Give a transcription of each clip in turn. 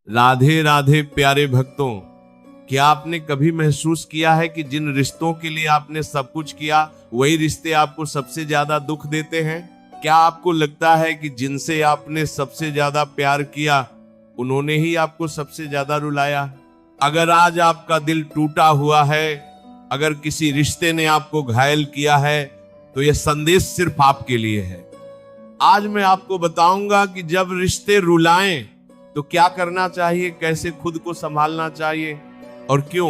राधे राधे प्यारे भक्तों, क्या आपने कभी महसूस किया है कि जिन रिश्तों के लिए आपने सब कुछ किया वही रिश्ते आपको सबसे ज्यादा दुख देते हैं? क्या आपको लगता है कि जिनसे आपने सबसे ज्यादा प्यार किया उन्होंने ही आपको सबसे ज्यादा रुलाया? अगर आज आपका दिल टूटा हुआ है, अगर किसी रिश्ते ने आपको घायल किया है, तो यह संदेश सिर्फ आपके लिए है। आज मैं आपको बताऊंगा कि जब रिश्ते रुलाएं तो क्या करना चाहिए, कैसे खुद को संभालना चाहिए और क्यों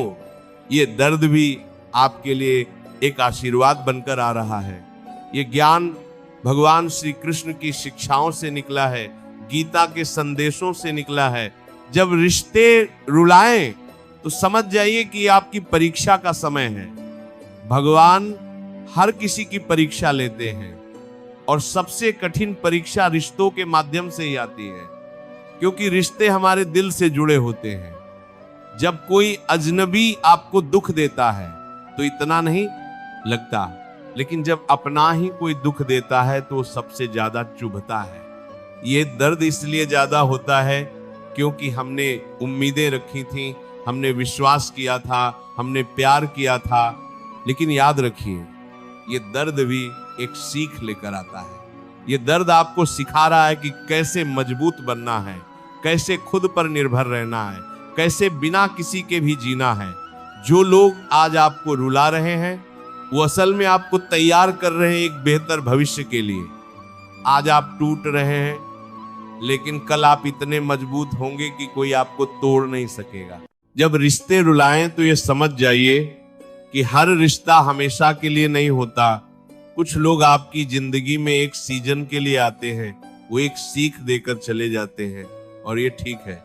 ये दर्द भी आपके लिए एक आशीर्वाद बनकर आ रहा है। ये ज्ञान भगवान श्री कृष्ण की शिक्षाओं से निकला है, गीता के संदेशों से निकला है। जब रिश्ते रुलाएं तो समझ जाइए कि आपकी परीक्षा का समय है। भगवान हर किसी की परीक्षा लेते हैं और सबसे कठिन परीक्षा रिश्तों के माध्यम से ही आती है, क्योंकि रिश्ते हमारे दिल से जुड़े होते हैं। जब कोई अजनबी आपको दुख देता है तो इतना नहीं लगता, लेकिन जब अपना ही कोई दुख देता है तो सबसे ज्यादा चुभता है। ये दर्द इसलिए ज्यादा होता है क्योंकि हमने उम्मीदें रखी थी, हमने विश्वास किया था, हमने प्यार किया था। लेकिन याद रखिए, ये दर्द भी एक सीख लेकर आता है। ये दर्द आपको सिखा रहा है कि कैसे मजबूत बनना है, कैसे खुद पर निर्भर रहना है, कैसे बिना किसी के भी जीना है। जो लोग आज आपको रुला रहे हैं वो असल में आपको तैयार कर रहे हैं एक बेहतर भविष्य के लिए। आज आप टूट रहे हैं, लेकिन कल आप इतने मजबूत होंगे कि कोई आपको तोड़ नहीं सकेगा। जब रिश्ते रुलाएं तो ये समझ जाइए कि हर रिश्ता हमेशा के लिए नहीं होता। कुछ लोग आपकी जिंदगी में एक सीजन के लिए आते हैं, वो एक सीख देकर चले जाते हैं और ये ठीक है।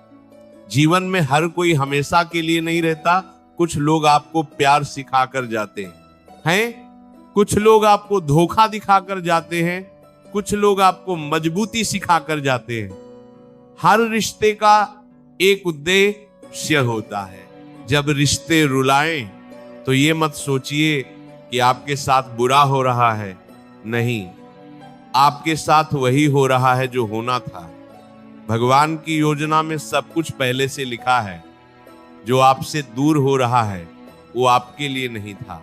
जीवन में हर कोई हमेशा के लिए नहीं रहता। कुछ लोग आपको प्यार सिखाकर जाते हैं, कुछ लोग आपको धोखा दिखाकर जाते हैं, कुछ लोग आपको मजबूती सिखाकर जाते हैं। हर रिश्ते का एक उद्देश्य होता है। जब रिश्ते रुलाएं तो ये मत सोचिए कि आपके साथ बुरा हो रहा है, नहीं, आपके साथ वही हो रहा है जो होना था। भगवान की योजना में सब कुछ पहले से लिखा है। जो आपसे दूर हो रहा है वो आपके लिए नहीं था,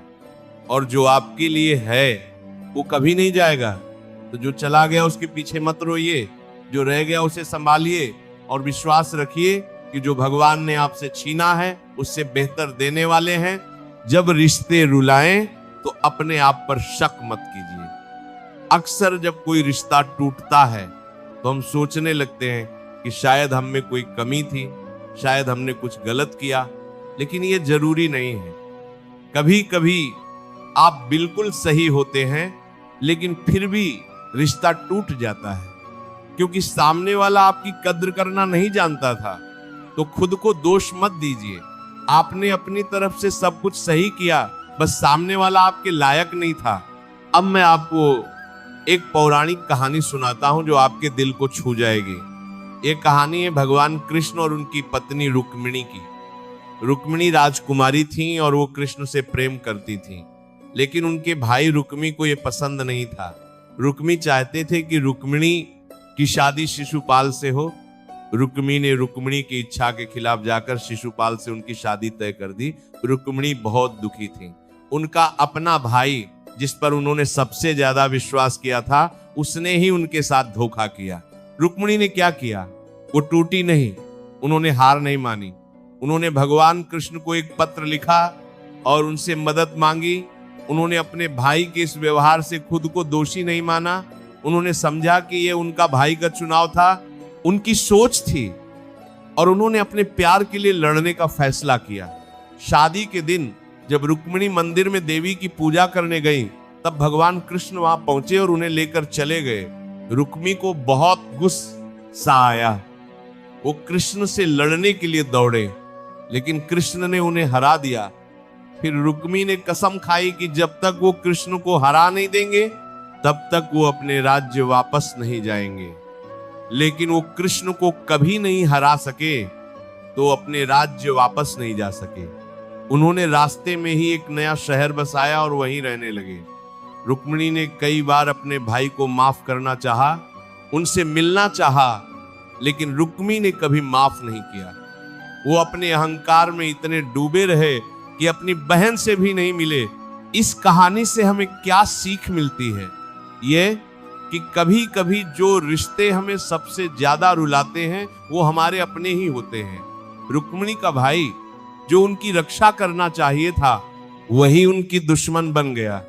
और जो आपके लिए है वो कभी नहीं जाएगा। तो जो चला गया उसके पीछे मत रोइए, जो रह गया उसे संभालिए और विश्वास रखिए कि जो भगवान ने आपसे छीना है उससे बेहतर देने वाले हैं। जब रिश्ते रुलाएं तो अपने आप पर शक मत कीजिए। अक्सर जब कोई रिश्ता टूटता है तो हम सोचने लगते हैं कि शायद हम में कोई कमी थी, शायद हमने कुछ गलत किया, लेकिन ये जरूरी नहीं है। कभी कभी आप बिल्कुल सही होते हैं, लेकिन फिर भी रिश्ता टूट जाता है, क्योंकि सामने वाला आपकी कद्र करना नहीं जानता था। तो खुद को दोष मत दीजिए। आपने अपनी तरफ से सब कुछ सही किया, बस सामने वाला आपके लायक नहीं था। अब मैं आपको एक पौराणिक कहानी सुनाता हूं जो आपके दिल को छू जाएगी। ये कहानी है भगवान कृष्ण और उनकी पत्नी रुक्मिणी की। रुक्मिणी राजकुमारी थी और वो कृष्ण से प्रेम करती थी, लेकिन उनके भाई रुक्मी को ये पसंद नहीं था। रुक्मी चाहते थे कि रुक्मिणी की शादी शिशुपाल से हो। रुक्मी ने रुक्मिणी की इच्छा के खिलाफ जाकर शिशुपाल से उनकी शादी तय कर दी। रुक्मिणी बहुत दुखी थी। उनका अपना भाई, जिस पर उन्होंने सबसे ज्यादा विश्वास किया था, उसने ही उनके साथ धोखा किया। रुक्मिणी ने क्या किया? वो टूटी नहीं, उन्होंने हार नहीं मानी। उन्होंने भगवान कृष्ण को एक पत्र लिखा और उनसे मदद मांगी। उन्होंने अपने भाई के इस व्यवहार से खुद को दोषी नहीं माना। उन्होंने समझा कि ये उनका भाई का चुनाव था, उनकी सोच थी, और उन्होंने अपने प्यार के लिए लड़ने का फैसला किया। शादी के दिन जब रुक्मिणी मंदिर में देवी की पूजा करने गई, तब भगवान कृष्ण वहां पहुंचे और उन्हें लेकर चले गए। रुक्मी को बहुत गुस्सा आया। वो कृष्ण से लड़ने के लिए दौड़े, लेकिन कृष्ण ने उन्हें हरा दिया। फिर रुक्मी ने कसम खाई कि जब तक वो कृष्ण को हरा नहीं देंगे तब तक वो अपने राज्य वापस नहीं जाएंगे। लेकिन वो कृष्ण को कभी नहीं हरा सके तो अपने राज्य वापस नहीं जा सके। उन्होंने रास्ते में ही एक नया शहर बसाया और वहीं रहने लगे। रुक्मिणी ने कई बार अपने भाई को माफ करना चाहा, उनसे मिलना चाहा, लेकिन रुक्मी ने कभी माफ नहीं किया। वो अपने अहंकार में इतने डूबे रहे कि अपनी बहन से भी नहीं मिले। इस कहानी से हमें क्या सीख मिलती है? ये कि कभी कभी जो रिश्ते हमें सबसे ज्यादा रुलाते हैं वो हमारे अपने ही होते हैं। रुक्मिणी का भाई जो उनकी रक्षा करना चाहिए था वही उनकी दुश्मन बन गया,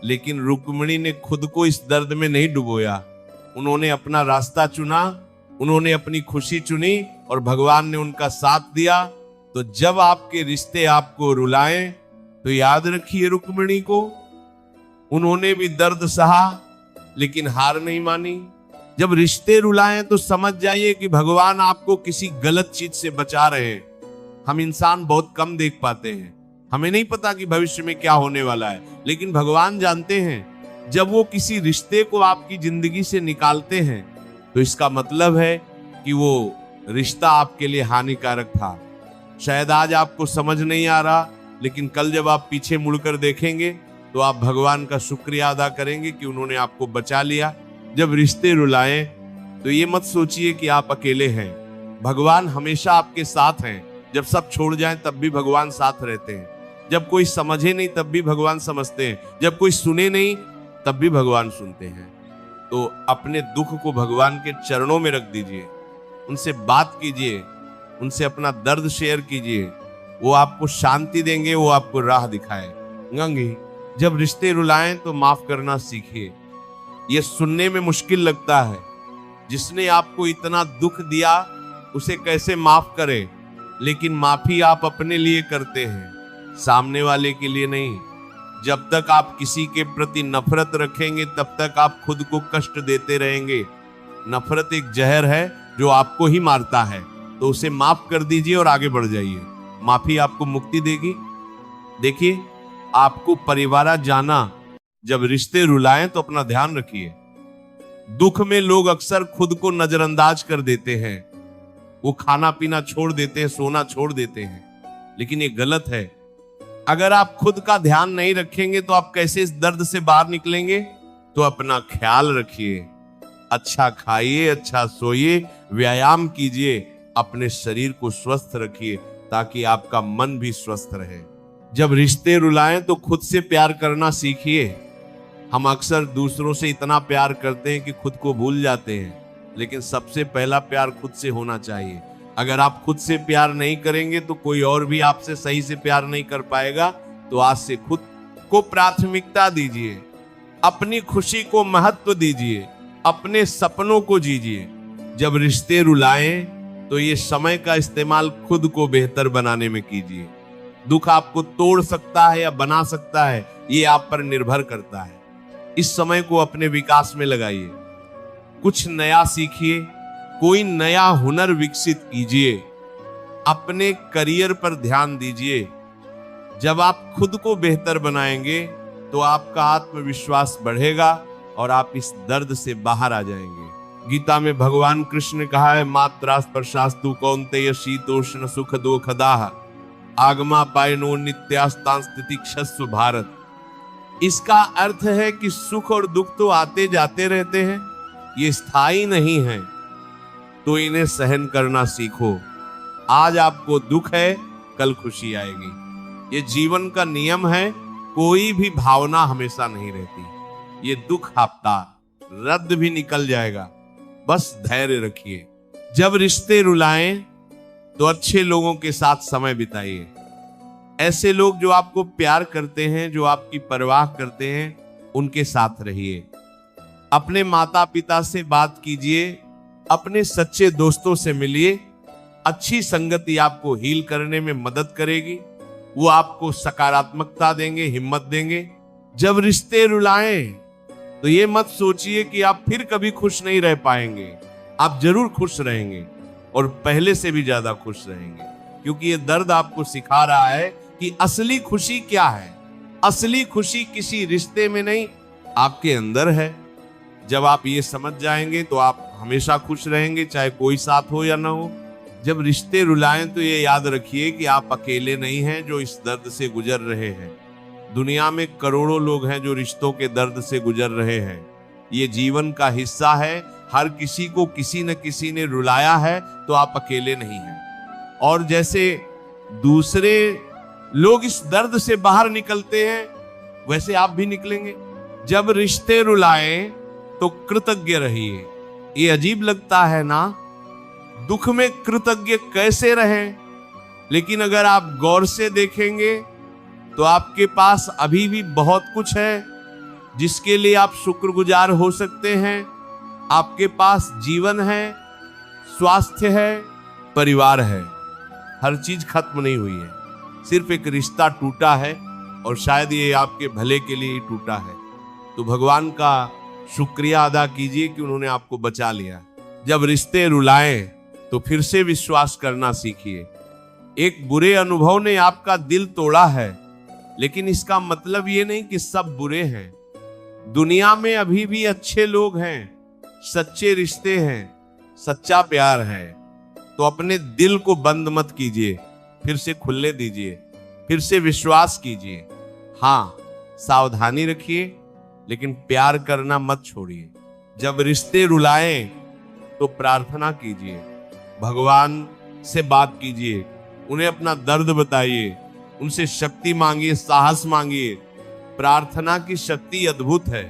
लेकिन रुक्मिणी ने खुद को इस दर्द में नहीं डुबोया। उन्होंने अपना रास्ता चुना, उन्होंने अपनी खुशी चुनी और भगवान ने उनका साथ दिया। तो जब आपके रिश्ते आपको रुलाएं तो याद रखिए रुक्मिणी को, उन्होंने भी दर्द सहा लेकिन हार नहीं मानी। जब रिश्ते रुलाएं तो समझ जाइए कि भगवान आपको किसी गलत चीज से बचा रहे हैं। हम इंसान बहुत कम देख पाते हैं, हमें नहीं पता कि भविष्य में क्या होने वाला है, लेकिन भगवान जानते हैं। जब वो किसी रिश्ते को आपकी जिंदगी से निकालते हैं तो इसका मतलब है कि वो रिश्ता आपके लिए हानिकारक था। शायद आज आपको समझ नहीं आ रहा, लेकिन कल जब आप पीछे मुड़कर देखेंगे तो आप भगवान का शुक्रिया अदा करेंगे कि उन्होंने आपको बचा लिया। जब रिश्ते रुलाएं तो ये मत सोचिए कि आप अकेले हैं, भगवान हमेशा आपके साथ हैं। जब सब छोड़ जाएं तब भी भगवान साथ रहते हैं, जब कोई समझे नहीं तब भी भगवान समझते हैं, जब कोई सुने नहीं तब भी भगवान सुनते हैं। तो अपने दुख को भगवान के चरणों में रख दीजिए, उनसे बात कीजिए, उनसे अपना दर्द शेयर कीजिए। वो आपको शांति देंगे, वो आपको राह दिखाएंगे। जब रिश्ते रुलाएं तो माफ करना सीखिए। ये सुनने में मुश्किल लगता है, जिसने आपको इतना दुख दिया उसे कैसे माफ करें, लेकिन माफी आप अपने लिए करते हैं, सामने वाले के लिए नहीं। जब तक आप किसी के प्रति नफरत रखेंगे तब तक आप खुद को कष्ट देते रहेंगे। नफरत एक जहर है जो आपको ही मारता है, तो उसे माफ कर दीजिए और आगे बढ़ जाइए। माफी आपको मुक्ति देगी। देखिए, आपको परिवार जाना, जब रिश्ते रुलाएं तो अपना ध्यान रखिए। दुख में लोग अक्सर खुद को नजरअंदाज कर देते हैं, वो खाना पीना छोड़ देते हैं, सोना छोड़ देते हैं, लेकिन ये गलत है। अगर आप खुद का ध्यान नहीं रखेंगे तो आप कैसे इस दर्द से बाहर निकलेंगे? तो अपना ख्याल रखिए, अच्छा खाइए, अच्छा सोइए, व्यायाम कीजिए, अपने शरीर को स्वस्थ रखिए ताकि आपका मन भी स्वस्थ रहे। जब रिश्ते रुलाएं तो खुद से प्यार करना सीखिए। हम अक्सर दूसरों से इतना प्यार करते हैं कि खुद को भूल जाते हैं, लेकिन सबसे पहला प्यार खुद से होना चाहिए। अगर आप खुद से प्यार नहीं करेंगे तो कोई और भी आपसे सही से प्यार नहीं कर पाएगा। तो आज से खुद को प्राथमिकता दीजिए, अपनी खुशी को महत्व दीजिए, अपने सपनों को जीजिए। जब रिश्ते रुलाएं तो ये समय का इस्तेमाल खुद को बेहतर बनाने में कीजिए। दुख आपको तोड़ सकता है या बना सकता है, ये आप पर निर्भर करता है। इस समय को अपने विकास में लगाइए, कुछ नया सीखिए, कोई नया हुनर विकसित कीजिए, अपने करियर पर ध्यान दीजिए। जब आप खुद को बेहतर बनाएंगे तो आपका आत्मविश्वास बढ़ेगा और आप इस दर्द से बाहर आ जाएंगे। गीता में भगवान कृष्ण ने कहा है, मात्रा स्पर्शास्तु कौन्तेय शीतोष्ण सुख दुःखदाः आगमा पायनो नित्यास्तां स्थितिक्षस्व भारत। इसका अर्थ है कि सुख और दुख तो आते जाते रहते हैं, ये स्थायी नहीं है, तो इन्हें सहन करना सीखो। आज आपको दुख है, कल खुशी आएगी। ये जीवन का नियम है, कोई भी भावना हमेशा नहीं रहती। ये दुख हफ्ता रद्द भी निकल जाएगा, बस धैर्य रखिए। जब रिश्ते रुलाएं तो अच्छे लोगों के साथ समय बिताइए। ऐसे लोग जो आपको प्यार करते हैं, जो आपकी परवाह करते हैं, उनके साथ रहिए। अपने माता पिता से बात कीजिए, अपने सच्चे दोस्तों से मिलिए। अच्छी संगति आपको हील करने में मदद करेगी, वो आपको सकारात्मकता देंगे, हिम्मत देंगे। जब रिश्ते रुलाएं तो ये मत सोचिए कि आप फिर कभी खुश नहीं रह पाएंगे। आप जरूर खुश रहेंगे और पहले से भी ज्यादा खुश रहेंगे, क्योंकि ये दर्द आपको सिखा रहा है कि असली खुशी क्या है। असली खुशी किसी रिश्ते में नहीं, आपके अंदर है। जब आप ये समझ जाएंगे तो आप हमेशा खुश रहेंगे, चाहे कोई साथ हो या ना हो। जब रिश्ते रुलाएं तो ये याद रखिए कि आप अकेले नहीं हैं जो इस दर्द से गुजर रहे हैं। दुनिया में करोड़ों लोग हैं जो रिश्तों के दर्द से गुजर रहे हैं। ये जीवन का हिस्सा है, हर किसी को किसी न किसी ने रुलाया है, तो आप अकेले नहीं हैं। और जैसे दूसरे लोग इस दर्द से बाहर निकलते हैं वैसे आप भी निकलेंगे। जब रिश्ते रुलाएं तो कृतज्ञ रहिए। ये अजीब लगता है ना, दुख में कृतज्ञ कैसे रहें? लेकिन अगर आप गौर से देखेंगे तो आपके पास अभी भी बहुत कुछ है जिसके लिए आप शुक्रगुजार हो सकते हैं। आपके पास जीवन है, स्वास्थ्य है, परिवार है। हर चीज खत्म नहीं हुई है, सिर्फ एक रिश्ता टूटा है और शायद ये आपके भले के लिए ही टूटा है। तो भगवान का शुक्रिया अदा कीजिए कि उन्होंने आपको बचा लिया। जब रिश्ते रुलाएं तो फिर से विश्वास करना सीखिए। एक बुरे अनुभव ने आपका दिल तोड़ा है, लेकिन इसका मतलब ये नहीं कि सब बुरे हैं। दुनिया में अभी भी अच्छे लोग हैं, सच्चे रिश्ते हैं, सच्चा प्यार है। तो अपने दिल को बंद मत कीजिए, फिर से खुलने दीजिए, फिर से विश्वास कीजिए। हाँ, सावधानी रखिए, लेकिन प्यार करना मत छोड़िए। जब रिश्ते रुलाएं तो प्रार्थना कीजिए, भगवान से बात कीजिए, उन्हें अपना दर्द बताइए, उनसे शक्ति मांगिए, साहस मांगिए। प्रार्थना की शक्ति अद्भुत है।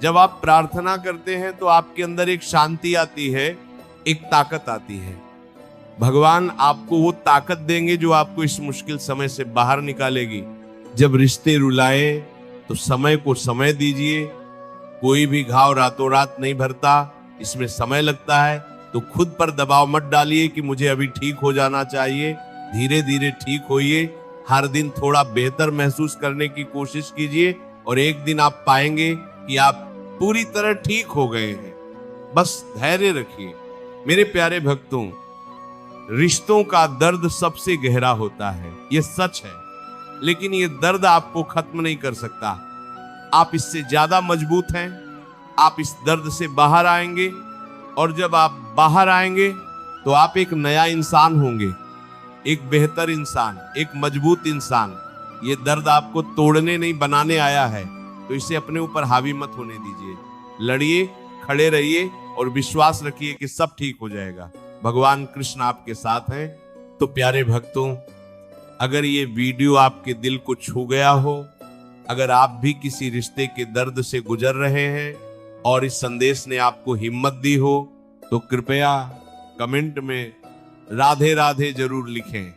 जब आप प्रार्थना करते हैं तो आपके अंदर एक शांति आती है, एक ताकत आती है। भगवान आपको वो ताकत देंगे जो आपको इस मुश्किल समय से बाहर निकालेगी। जब रिश्ते रुलाए तो समय को समय दीजिए। कोई भी घाव रातों रात नहीं भरता, इसमें समय लगता है। तो खुद पर दबाव मत डालिए कि मुझे अभी ठीक हो जाना चाहिए। धीरे धीरे ठीक होइए। हर दिन थोड़ा बेहतर महसूस करने की कोशिश कीजिए और एक दिन आप पाएंगे कि आप पूरी तरह ठीक हो गए हैं। बस धैर्य रखिए। मेरे प्यारे भक्तों, रिश्तों का दर्द सबसे गहरा होता है, ये सच है। लेकिन ये दर्द आपको खत्म नहीं कर सकता। आप इससे ज्यादा मजबूत हैं। आप इस दर्द से बाहर आएंगे और जब आप बाहर आएंगे तो आप एक नया इंसान होंगे, एक बेहतर इंसान, एक मजबूत इंसान। ये दर्द आपको तोड़ने नहीं, बनाने आया है। तो इसे अपने ऊपर हावी मत होने दीजिए। लड़िए, खड़े रहिए और विश्वास रखिए कि सब ठीक हो जाएगा। भगवान कृष्ण आपके साथ हैं। तो प्यारे भक्तों, अगर ये वीडियो आपके दिल को छू गया हो, अगर आप भी किसी रिश्ते के दर्द से गुजर रहे हैं और इस संदेश ने आपको हिम्मत दी हो, तो कृपया कमेंट में राधे राधे जरूर लिखें।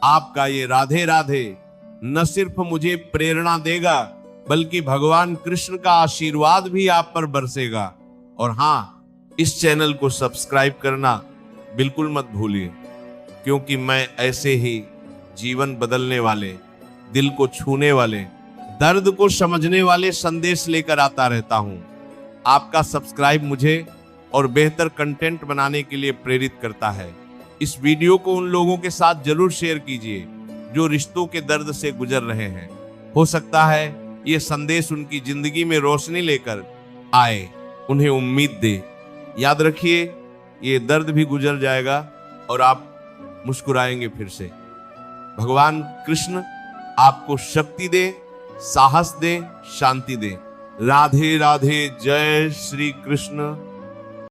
आपका ये राधे राधे न सिर्फ मुझे प्रेरणा देगा, बल्कि भगवान कृष्ण का आशीर्वाद भी आप पर बरसेगा। और हाँ, इस चैनल को सब्सक्राइब करना बिल्कुल मत भूलिए, क्योंकि मैं ऐसे ही जीवन बदलने वाले, दिल को छूने वाले, दर्द को समझने वाले संदेश लेकर आता रहता हूं। आपका सब्सक्राइब मुझे और बेहतर कंटेंट बनाने के लिए प्रेरित करता है। इस वीडियो को उन लोगों के साथ जरूर शेयर कीजिए जो रिश्तों के दर्द से गुजर रहे हैं। हो सकता है ये संदेश उनकी जिंदगी में रोशनी लेकर आए, उन्हें उम्मीद दे। याद रखिए, ये दर्द भी गुजर जाएगा और आप मुस्कुराएंगे फिर से। भगवान कृष्ण आपको शक्ति दे, साहस दे, शांति दे। राधे राधे। जय श्री कृष्ण।